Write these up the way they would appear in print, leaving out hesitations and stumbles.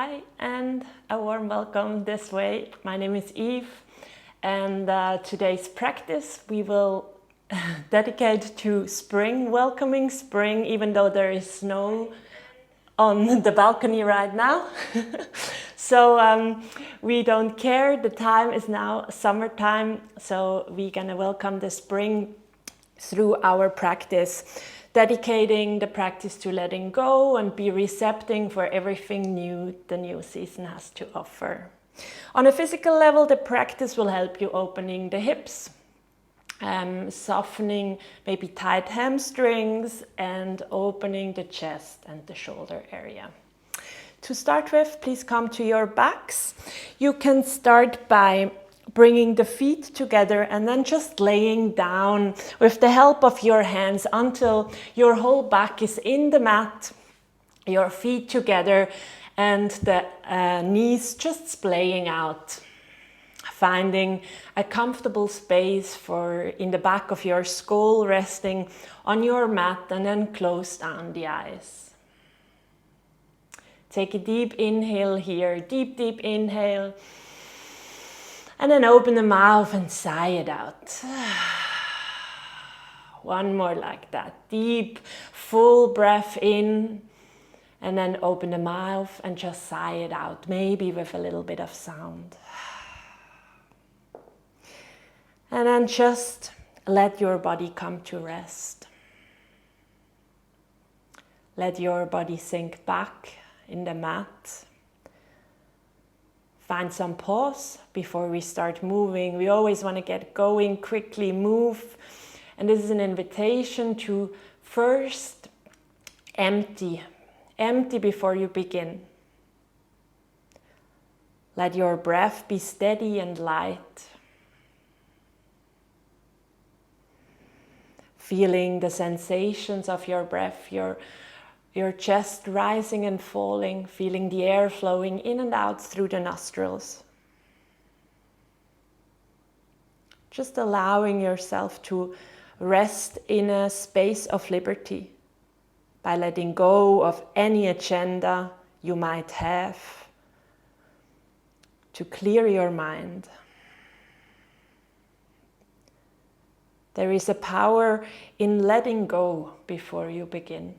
Hi and a warm welcome this way. My name is Eve and today's practice we will dedicate to spring, welcoming spring even though there is snow on the balcony right now. So we don't care, the time is now summertime, so we're gonna welcome the spring through our practice, dedicating the practice to letting go and be receptive for everything new the new season has to offer. On a physical level, the practice will help you opening the hips, softening maybe tight hamstrings, and opening the chest and the shoulder area. To start with, please come to your backs. You can start by bringing the feet together and then just laying down with the help of your hands until your whole back is in the mat, your feet together and the knees just splaying out. Finding a comfortable space in the back of your skull, resting on your mat, and then close down the eyes. Take a deep inhale here, deep inhale. And then open the mouth and sigh it out. One more like that. Deep, full breath in. And then open the mouth and just sigh it out, maybe with a little bit of sound. And then just let your body come to rest. Let your body sink back in the mat. Find some pause before we start moving. We always want to get going, quickly move. And this is an invitation to first empty. Empty before you begin. Let your breath be steady and light. Feeling the sensations of your breath, your chest rising and falling, feeling the air flowing in and out through the nostrils. Just allowing yourself to rest in a space of liberty by letting go of any agenda you might have to clear your mind. There is a power in letting go before you begin.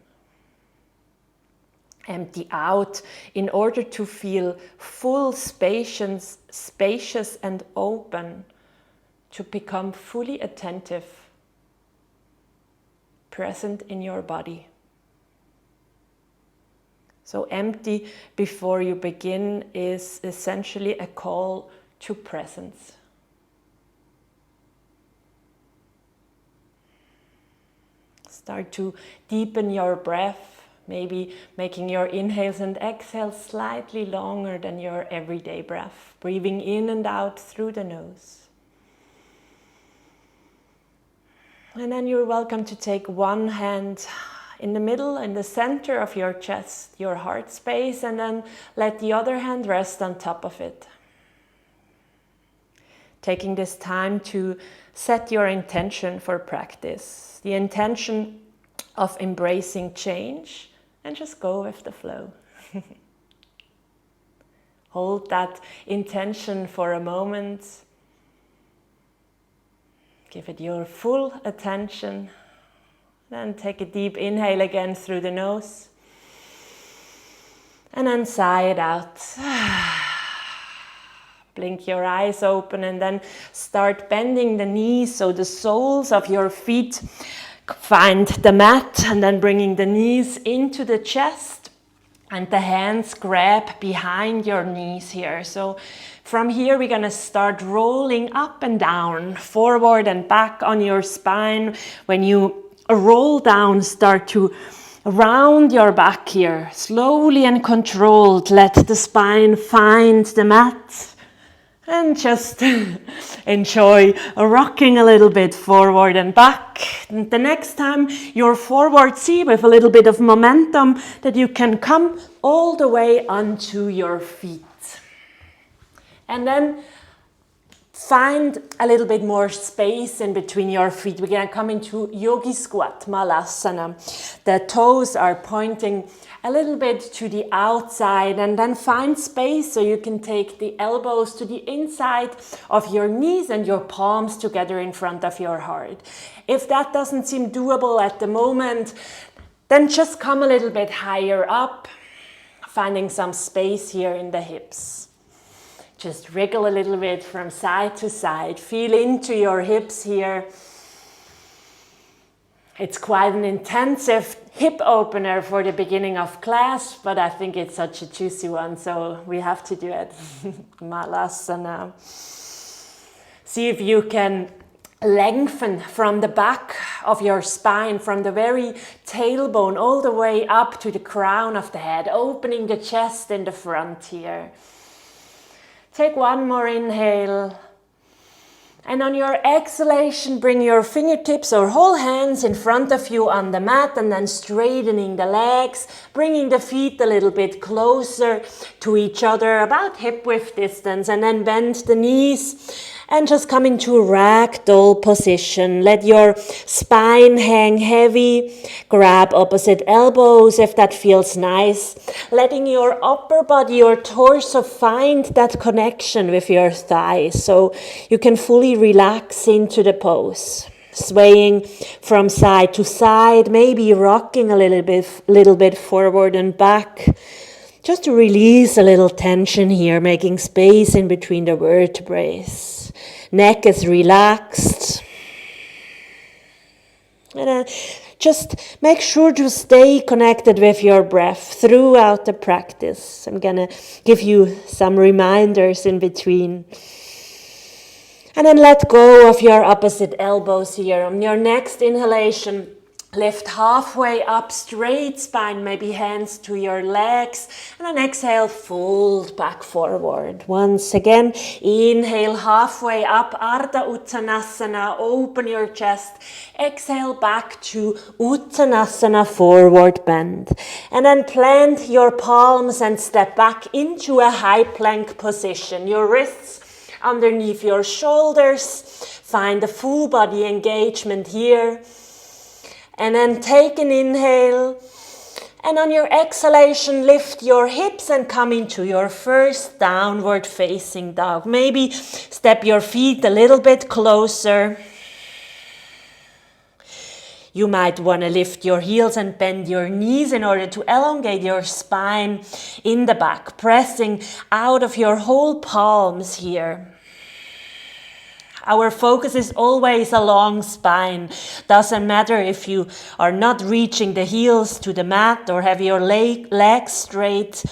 Empty out in order to feel full, spacious and open, to become fully attentive, present in your body. So empty before you begin is essentially a call to presence. Start to deepen your breath. Maybe making your inhales and exhales slightly longer than your everyday breath. Breathing in and out through the nose. And then you're welcome to take one hand in the middle, in the center of your chest, your heart space, and then let the other hand rest on top of it. Taking this time to set your intention for practice. The intention of embracing change. And just go with the flow. Hold that intention for a moment. Give it your full attention. Then take a deep inhale again through the nose. And then sigh it out. Blink your eyes open and then start bending the knees so the soles of your feet find the mat, and then bringing the knees into the chest and the hands grab behind your knees here. So from here we're going to start rolling up and down, forward and back on your spine. When you roll down, start to round your back here, slowly and controlled. Let the spine find the mat. And just enjoy rocking a little bit forward and back. And the next time you're forward, see with a little bit of momentum that you can come all the way onto your feet. And then find a little bit more space in between your feet. We're going to come into yogi squat, malasana. The toes are pointing a little bit to the outside, and then find space so you can take the elbows to the inside of your knees and your palms together in front of your heart. If that doesn't seem doable at the moment, then just come a little bit higher up, finding some space here in the hips. Just wriggle a little bit from side to side. Feel into your hips here. It's quite an intensive hip opener for the beginning of class, but I think it's such a juicy one, so we have to do it. Malasana. See if you can lengthen from the back of your spine, from the very tailbone all the way up to the crown of the head, opening the chest in the front here. Take one more inhale. And on your exhalation, bring your fingertips or whole hands in front of you on the mat, and then straightening the legs, bringing the feet a little bit closer to each other, about hip width distance, and then bend the knees and just come into ragdoll position. Let your spine hang heavy. Grab opposite elbows if that feels nice. Letting your upper body, your torso, find that connection with your thighs so you can fully relax into the pose. Swaying from side to side, maybe rocking a little bit forward and back. Just to release a little tension here, making space in between the vertebrae. Neck is relaxed. And then just make sure to stay connected with your breath throughout the practice. I'm going to give you some reminders in between. And then let go of your opposite elbows here. On your next inhalation, lift halfway up, straight spine, maybe hands to your legs. And then exhale, fold back forward. Once again, inhale halfway up, Ardha Uttanasana, open your chest. Exhale back to Uttanasana, forward bend. And then plant your palms and step back into a high plank position. Your wrists underneath your shoulders. Find the full body engagement here. And then take an inhale. And on your exhalation, lift your hips and come into your first downward facing dog. Maybe step your feet a little bit closer. You might want to lift your heels and bend your knees in order to elongate your spine in the back, pressing out of your whole palms here. Our focus is always a long spine. Doesn't matter if you are not reaching the heels to the mat or have your legs straight.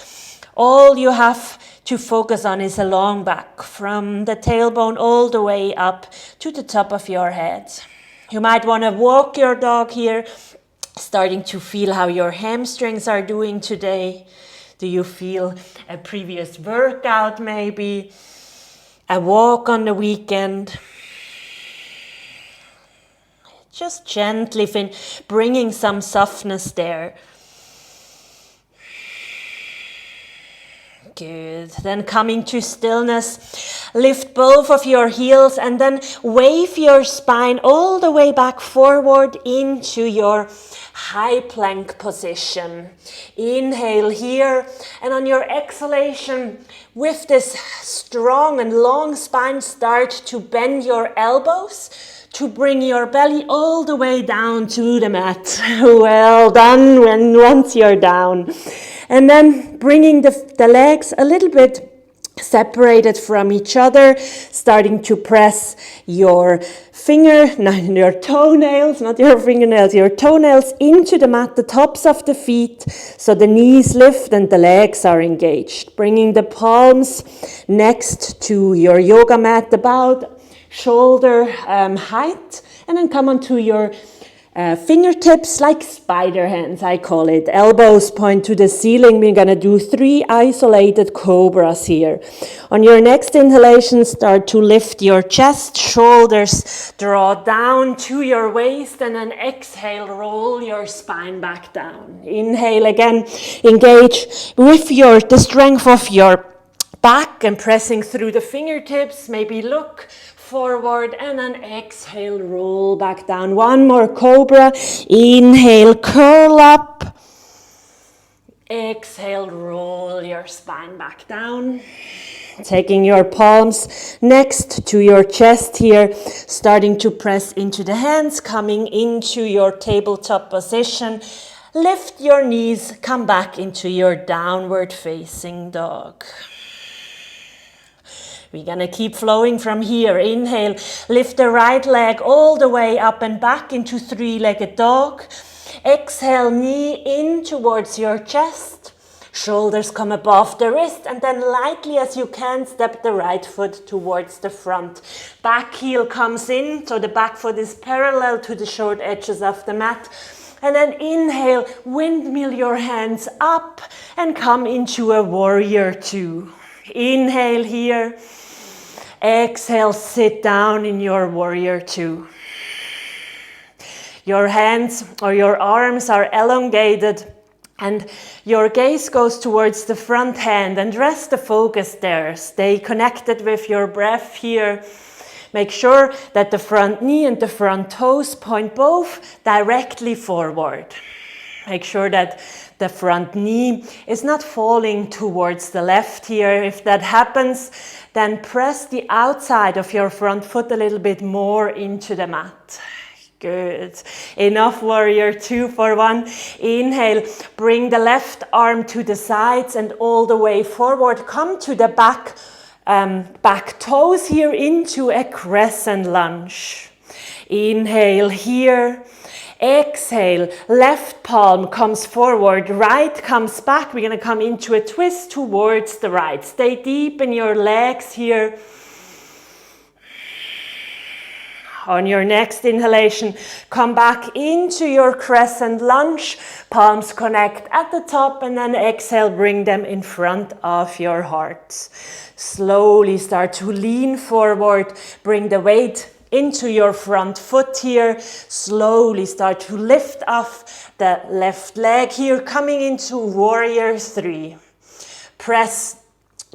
All you have to focus on is a long back, from the tailbone all the way up to the top of your head. You might want to walk your dog here, starting to feel how your hamstrings are doing today. Do you feel a previous workout maybe? A walk on the weekend. Just gently bringing some softness there. Good. Then coming to stillness, lift both of your heels and then wave your spine all the way back forward into your high plank position. Inhale here, and on your exhalation, with this strong and long spine, start to bend your elbows to bring your belly all the way down to the mat. Well done once you're down. And then bringing the legs a little bit separated from each other, starting to press your toenails into the mat, the tops of the feet, so the knees lift and the legs are engaged. Bringing the palms next to your yoga mat, about shoulder height, and then come onto your fingertips like spider hands, I call it. Elbows point to the ceiling. We're going to do 3 isolated cobras here. On your next inhalation, start to lift your chest, shoulders draw down to your waist, and then exhale, roll your spine back down. Inhale again, engage with the strength of your back and pressing through the fingertips. Maybe look forward, and then exhale, roll back down. One more cobra. Inhale, curl up. Exhale, roll your spine back down. Taking your palms next to your chest here, starting to press into the hands, coming into your tabletop position. Lift your knees, come back into your downward facing dog. We're gonna keep flowing from here. Inhale, lift the right leg all the way up and back into three-legged dog. Exhale, knee in towards your chest. Shoulders come above the wrist, and then lightly as you can, step the right foot towards the front. Back heel comes in, so the back foot is parallel to the short edges of the mat. And then inhale, windmill your hands up and come into a warrior two. Inhale here. Exhale, sit down in your warrior two. Your hands or your arms are elongated and your gaze goes towards the front hand and rest the focus there. Stay connected with your breath here. Make sure that the front knee and the front toes point both directly forward. Make sure that the front knee is not falling towards the left here. If that happens, then press the outside of your front foot a little bit more into the mat. Good. Enough warrior two for one. Inhale, bring the left arm to the sides and all the way forward. Come to the back toes here into a crescent lunge. Inhale here. Exhale, left palm comes forward, right comes back. We're going to come into a twist towards the right. Stay deep in your legs here. On your next inhalation, come back into your crescent lunge. Palms connect at the top and then exhale, bring them in front of your heart. Slowly start to lean forward. Bring the weight into your front foot here. Slowly start to lift off the left leg here, coming into warrior three. Press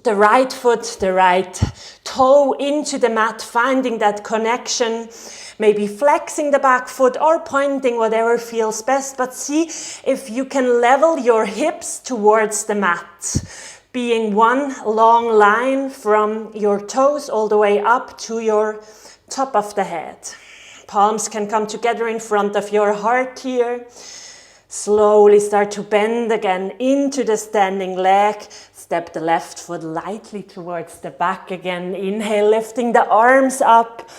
the right foot, the right toe into the mat, finding that connection, maybe flexing the back foot or pointing, whatever feels best, but see if you can level your hips towards the mat, being one long line from your toes all the way up to your top of the head. Palms can come together in front of your heart here. Slowly start to bend again into the standing leg. Step the left foot lightly towards the back again. Inhale, lifting the arms up.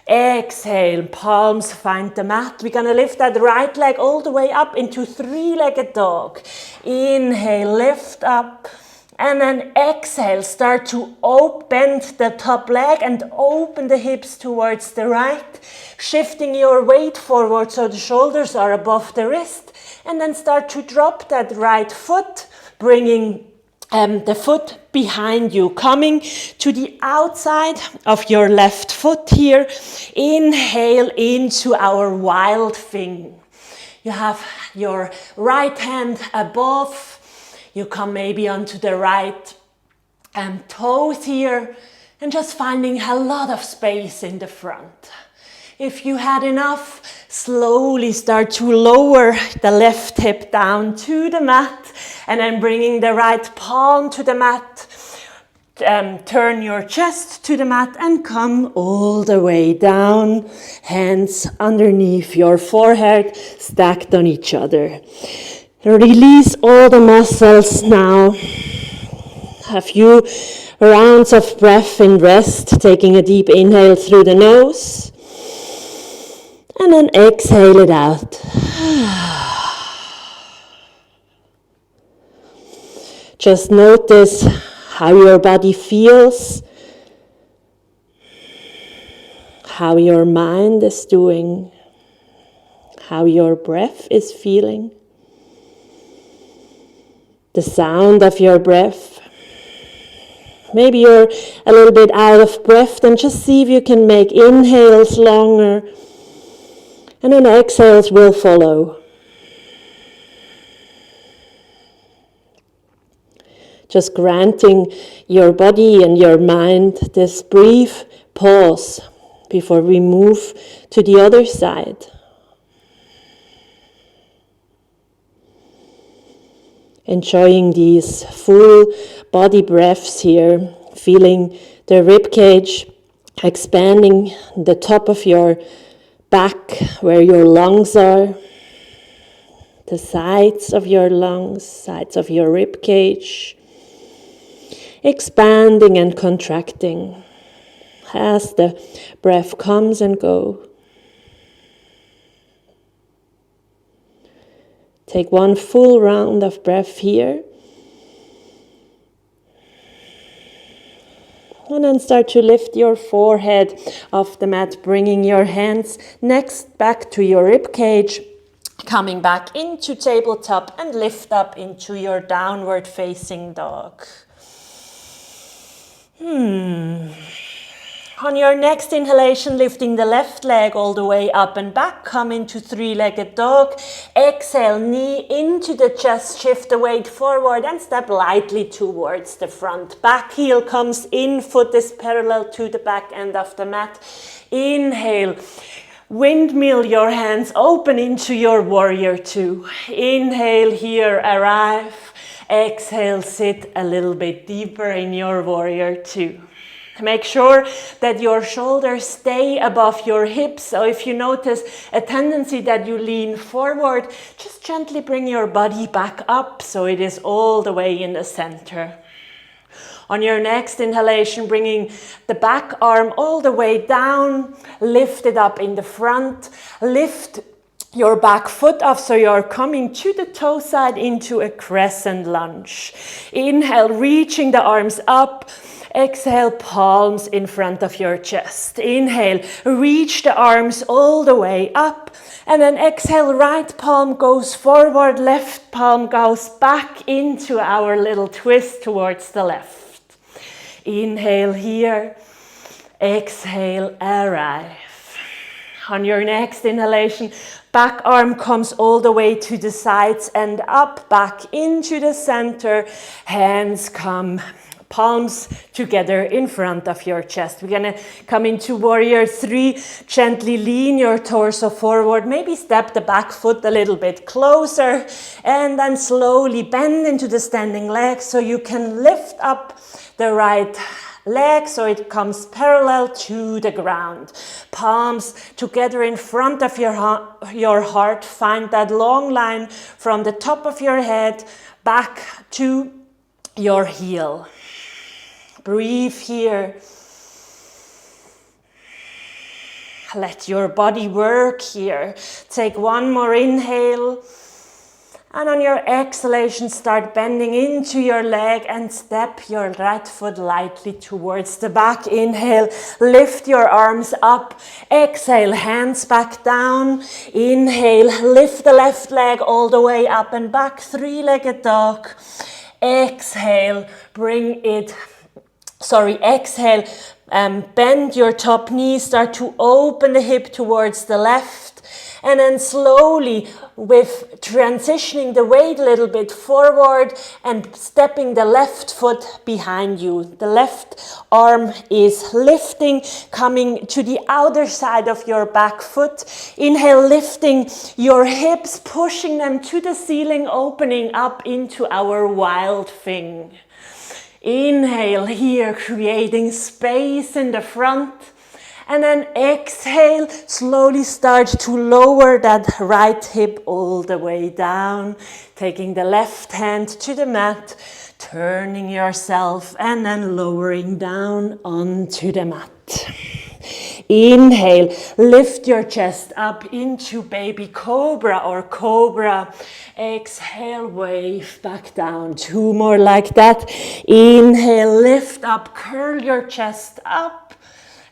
Exhale, palms find the mat. We're gonna lift that right leg all the way up into three-legged dog. Inhale, lift up. And then exhale, start to bend the top leg and open the hips towards the right. Shifting your weight forward so the shoulders are above the wrist. And then start to drop that right foot, bringing the foot behind you, coming to the outside of your left foot here. Inhale into our wild thing. You have your right hand above. You come maybe onto the right toes here and just finding a lot of space in the front. If you had enough, slowly start to lower the left hip down to the mat and then bringing the right palm to the mat. Turn your chest to the mat and come all the way down. Hands underneath your forehead, stacked on each other. Release all the muscles now. A few rounds of breath in rest, taking a deep inhale through the nose. And then exhale it out. Just notice how your body feels, how your mind is doing, how your breath is feeling, the sound of your breath. Maybe you're a little bit out of breath, then just see if you can make inhales longer. And then exhales will follow. Just granting your body and your mind this brief pause before we move to the other side. Enjoying these full body breaths here, feeling the rib cage expanding, the top of your back where your lungs are, the sides of your lungs, sides of your rib cage, expanding and contracting as the breath comes and goes. Take one full round of breath here. And then start to lift your forehead off the mat, bringing your hands next back to your rib cage, coming back into tabletop and lift up into your downward facing dog. On your next inhalation, lifting the left leg all the way up and back, come into three-legged dog. Exhale, knee into the chest, shift the weight forward and step lightly towards the front. Back heel comes in, foot is parallel to the back end of the mat. Inhale, windmill your hands open into your warrior two. Inhale here, arrive. Exhale, sit a little bit deeper in your warrior two. Make sure that your shoulders stay above your hips. So if you notice a tendency that you lean forward, just gently bring your body back up so it is all the way in the center. On your next inhalation, bringing the back arm all the way down, lift it up in the front, lift your back foot off so you're coming to the toe side into a crescent lunge. Inhale, reaching the arms up. Exhale, palms in front of your chest. Inhale, reach the arms all the way up. And then exhale, right palm goes forward, left palm goes back into our little twist towards the left. Inhale here. Exhale, arrive. On your next inhalation, back arm comes all the way to the sides and up, back into the center. Hands come, palms together in front of your chest. We're gonna come into warrior three. Gently lean your torso forward. Maybe step the back foot a little bit closer. And then slowly bend into the standing leg so you can lift up the right leg so it comes parallel to the ground. Palms together in front of your heart. Find that long line from the top of your head back to your heel. Breathe here. Let your body work here. Take one more inhale. And on your exhalation, start bending into your leg and step your right foot lightly towards the back. Inhale, lift your arms up. Exhale, hands back down. Inhale, lift the left leg all the way up and back. Three-legged dog. Exhale, exhale, bend your top knee, start to open the hip towards the left, and then slowly, with transitioning the weight a little bit forward and stepping the left foot behind you. The left arm is lifting, coming to the outer side of your back foot. Inhale, lifting your hips, pushing them to the ceiling, opening up into our wild thing. Inhale here, creating space in the front. And then exhale, slowly start to lower that right hip all the way down. Taking the left hand to the mat, turning yourself and then lowering down onto the mat. Inhale, lift your chest up into baby cobra or cobra. Exhale, wave back down. Two more like that. Inhale, lift up, curl your chest up.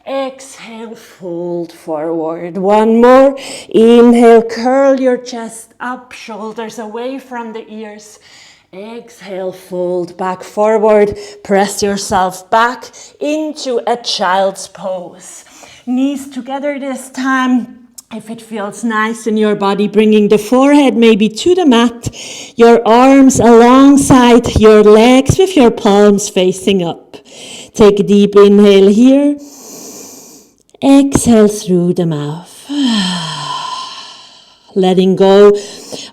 Exhale, fold forward. One more. Inhale, curl your chest up, shoulders away from the ears. Exhale, fold back forward. Press yourself back into a child's pose. Knees together this time. If it feels nice in your body, bringing the forehead maybe to the mat. Your arms alongside your legs with your palms facing up. Take a deep inhale here. Exhale through the mouth. letting go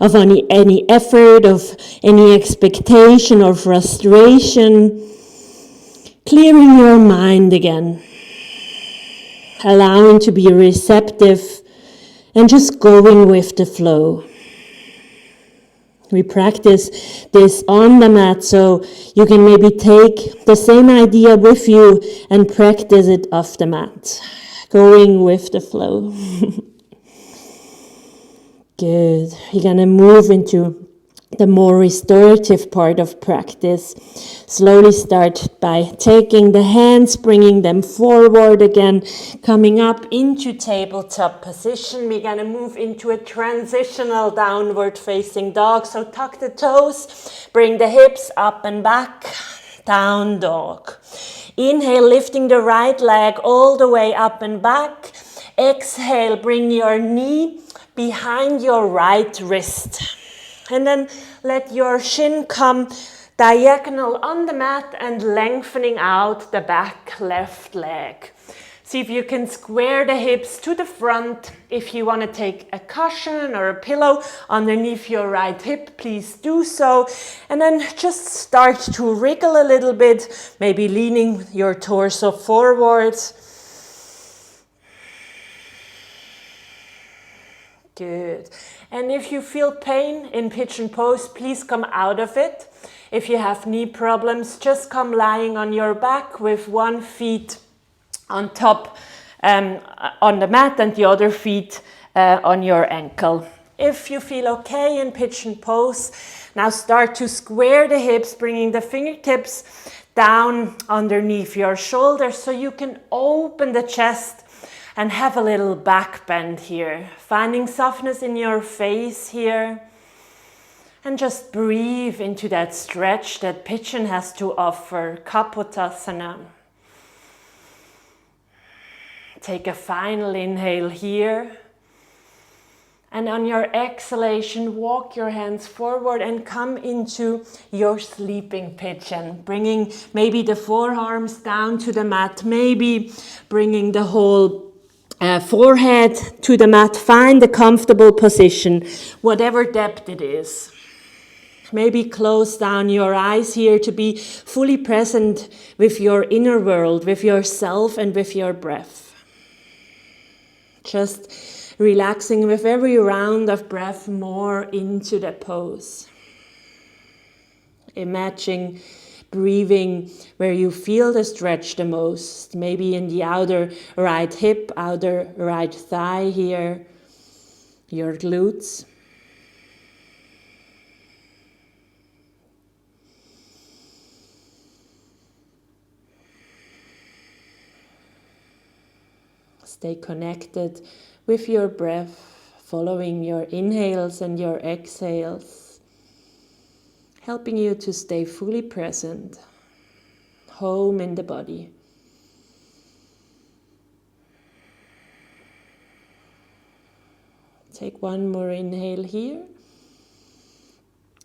of any effort, of any expectation or frustration, clearing your mind again, allowing to be receptive and just going with the flow. We practice this on the mat, so you can maybe take the same idea with you and practice it off the mat, going with the flow. Good. You're going to move into the more restorative part of practice. Slowly start by taking the hands, bringing them forward again, coming up into tabletop position. We're going to move into a transitional downward facing dog. So tuck the toes, bring the hips up and back, down dog. Inhale, lifting the right leg all the way up and back. Exhale, bring your knee behind your right wrist. And then let your shin come diagonal on the mat and lengthening out the back left leg. See if you can square the hips to the front. If you want to take a cushion or a pillow underneath your right hip, please do so. And then just start to wriggle a little bit, maybe leaning your torso forwards. Good. And if you feel pain in pigeon pose, please come out of it. If you have knee problems, just come lying on your back with one foot on top on the mat and the other feet on your ankle. If you feel okay in pigeon pose, now start to square the hips, bringing the fingertips down underneath your shoulders so you can open the chest and have a little back bend here. Finding softness in your face here. And just breathe into that stretch that pigeon has to offer, Kapotasana. Take a final inhale here. And on your exhalation, walk your hands forward and come into your sleeping pigeon. Bringing maybe the forearms down to the mat, maybe bringing the whole forehead to the mat. Find a comfortable position, whatever depth it is. Maybe close down your eyes here to be fully present with your inner world, with yourself and with your breath. Just relaxing with every round of breath more into the pose. Imagine breathing where you feel the stretch the most, maybe in the outer right hip, outer right thigh here, your glutes. Stay connected with your breath, following your inhales and your exhales, helping you to stay fully present, home in the body. Take one more inhale here.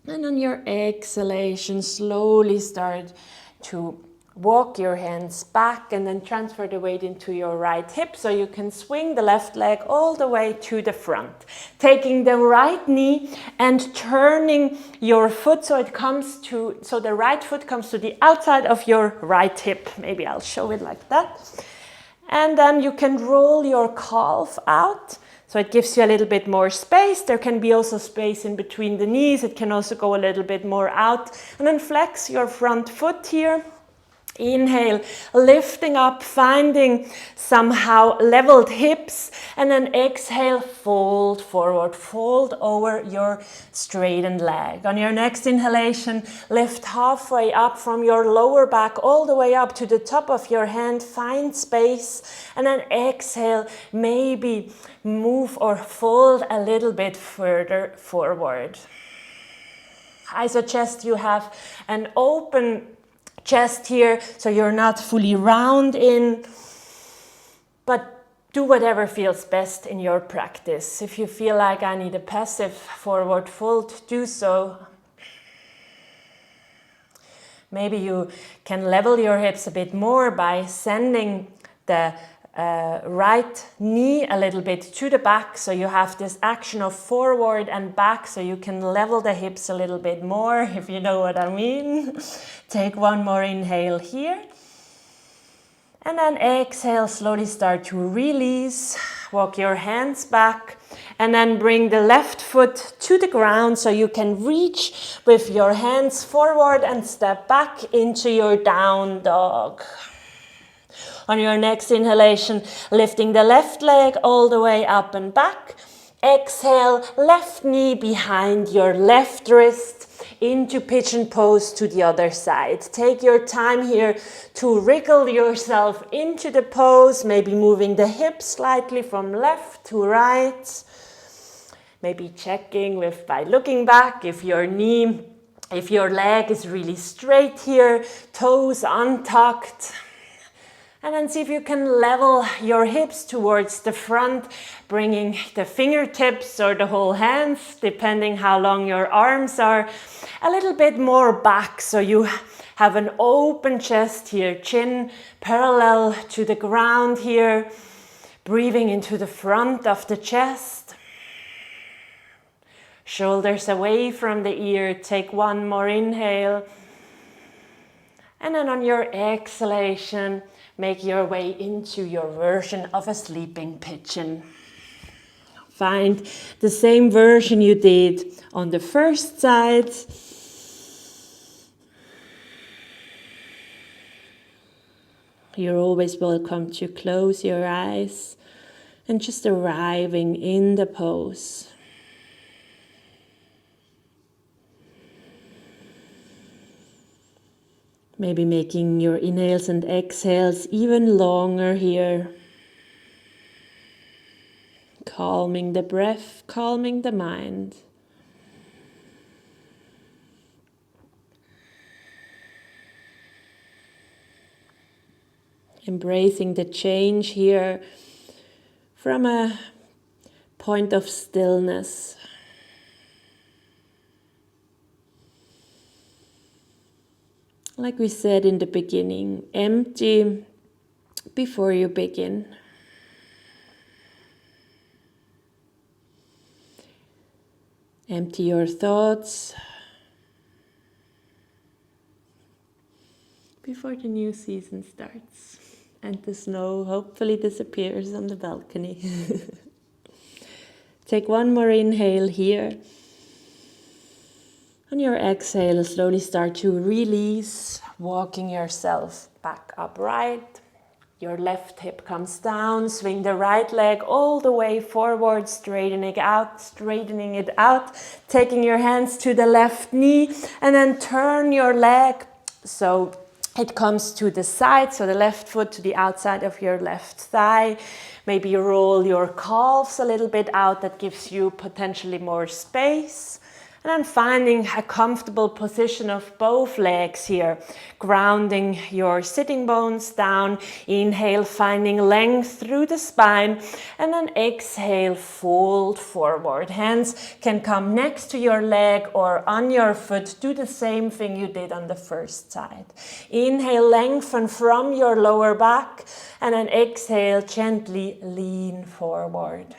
And on your exhalation, slowly start to walk your hands back and then transfer the weight into your right hip so you can swing the left leg all the way to the front. Taking the right knee and turning your foot so the right foot comes to the outside of your right hip. Maybe I'll show it like that. And then you can roll your calf out. So it gives you a little bit more space. There can be also space in between the knees. It can also go a little bit more out. And then flex your front foot here. Inhale, lifting up, finding somehow leveled hips, and then exhale, fold forward, fold over your straightened leg. On your next inhalation, lift halfway up from your lower back all the way up to the top of your hand, find space, and then exhale, maybe move or fold a little bit further forward. I suggest you have an open chest here, so you're not fully round in, but do whatever feels best in your practice. If you feel like I need a passive forward fold, do so. Maybe you can level your hips a bit more by sending the right knee a little bit to the back, so you have this action of forward and back, so you can level the hips a little bit more, if you know what I mean. Take one more inhale here. And then exhale, slowly start to release. Walk your hands back and then bring the left foot to the ground so you can reach with your hands forward and step back into your down dog. On your next inhalation, lifting the left leg all the way up and back. Exhale, left knee behind your left wrist into pigeon pose to the other side. Take your time here to wriggle yourself into the pose, maybe moving the hips slightly from left to right. Maybe checking by looking back if your leg is really straight here, toes untucked. And then see if you can level your hips towards the front, bringing the fingertips or the whole hands, depending how long your arms are, a little bit more back. So you have an open chest here, chin parallel to the ground here, breathing into the front of the chest. Shoulders away from the ear. Take one more inhale. And then on your exhalation, make your way into your version of a sleeping pigeon. Find the same version you did on the first side. You're always welcome to close your eyes and just arriving in the pose. Maybe making your inhales and exhales even longer here. Calming the breath, calming the mind. Embracing the change here from a point of stillness. Like we said in the beginning, empty before you begin. Empty your thoughts before the new season starts and the snow hopefully disappears on the balcony. Take one more inhale here. On your exhale, slowly start to release, walking yourself back upright. Your left hip comes down, swing the right leg all the way forward, straightening it out, taking your hands to the left knee, and then turn your leg so it comes to the side, so the left foot to the outside of your left thigh. Maybe roll your calves a little bit out, that gives you potentially more space. And then finding a comfortable position of both legs here, grounding your sitting bones down. Inhale, finding length through the spine, and then exhale, fold forward. Hands can come next to your leg or on your foot. Do the same thing you did on the first side. Inhale, lengthen from your lower back, and then exhale, gently lean forward.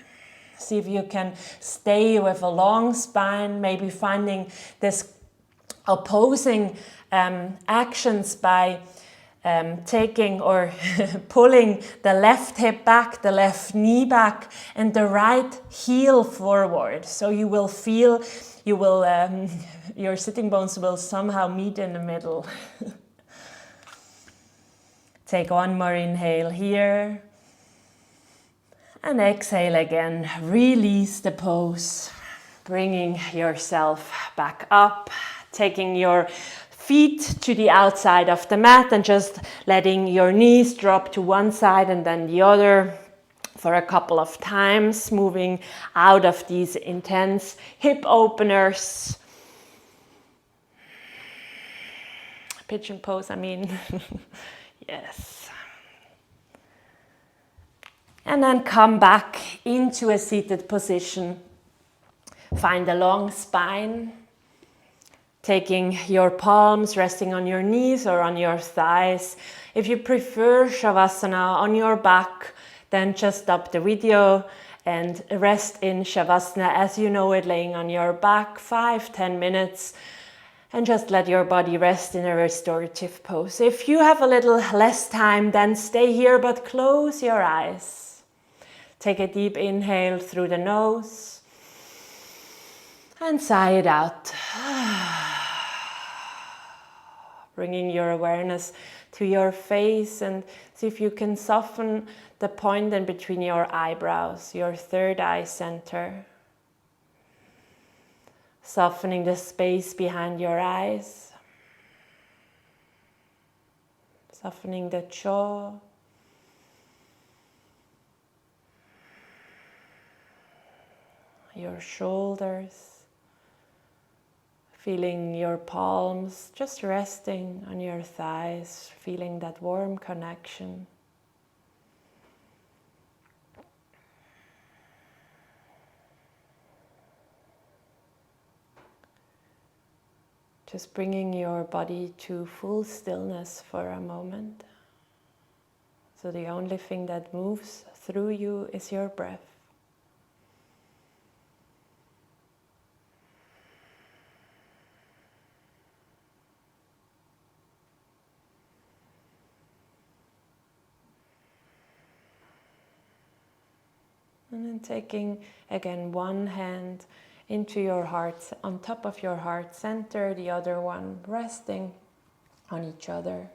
See if you can stay with a long spine, maybe finding this opposing actions by taking or pulling the left hip back, the left knee back, and the right heel forward. So you will feel, your sitting bones will somehow meet in the middle. Take one more inhale here. And exhale again, release the pose, bringing yourself back up, taking your feet to the outside of the mat and just letting your knees drop to one side and then the other for a couple of times, moving out of these intense hip openers. Pigeon pose, I mean, yes. And then come back into a seated position. Find a long spine. Taking your palms, resting on your knees or on your thighs. If you prefer Shavasana on your back, then just stop the video and rest in Shavasana as you know it, laying on your back 5-10 minutes. And just let your body rest in a restorative pose. If you have a little less time, then stay here, but close your eyes. Take a deep inhale through the nose and sigh it out. Bringing your awareness to your face and see if you can soften the point in between your eyebrows, your third eye center. Softening the space behind your eyes. Softening the jaw. Your shoulders. Feeling your palms just resting on your thighs, feeling that warm connection. Just bringing your body to full stillness for a moment. So the only thing that moves through you is your breath. And then taking again one hand into your heart, on top of your heart center, the other one resting on each other,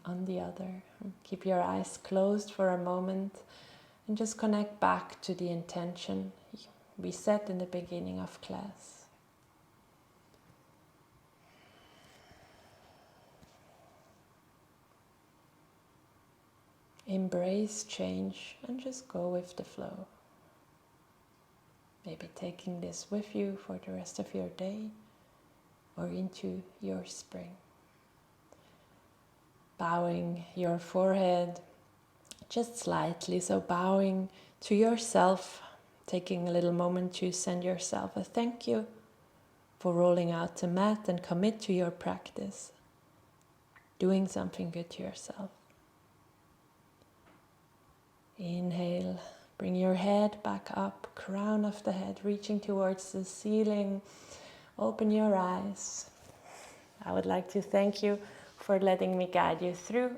on the other. Keep your eyes closed for a moment and just connect back to the intention we set in the beginning of class. Embrace change and just go with the flow. Maybe taking this with you for the rest of your day or into your spring. Bowing your forehead just slightly, so bowing to yourself, taking a little moment to send yourself a thank you for rolling out the mat and commit to your practice, doing something good to yourself. Inhale. Bring your head back up, crown of the head reaching towards the ceiling. Open your eyes. I would like to thank you for letting me guide you through.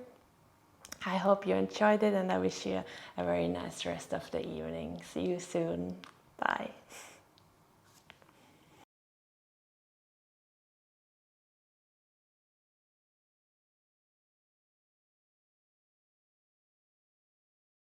I hope you enjoyed it and I wish you a very nice rest of the evening. See you soon. Bye.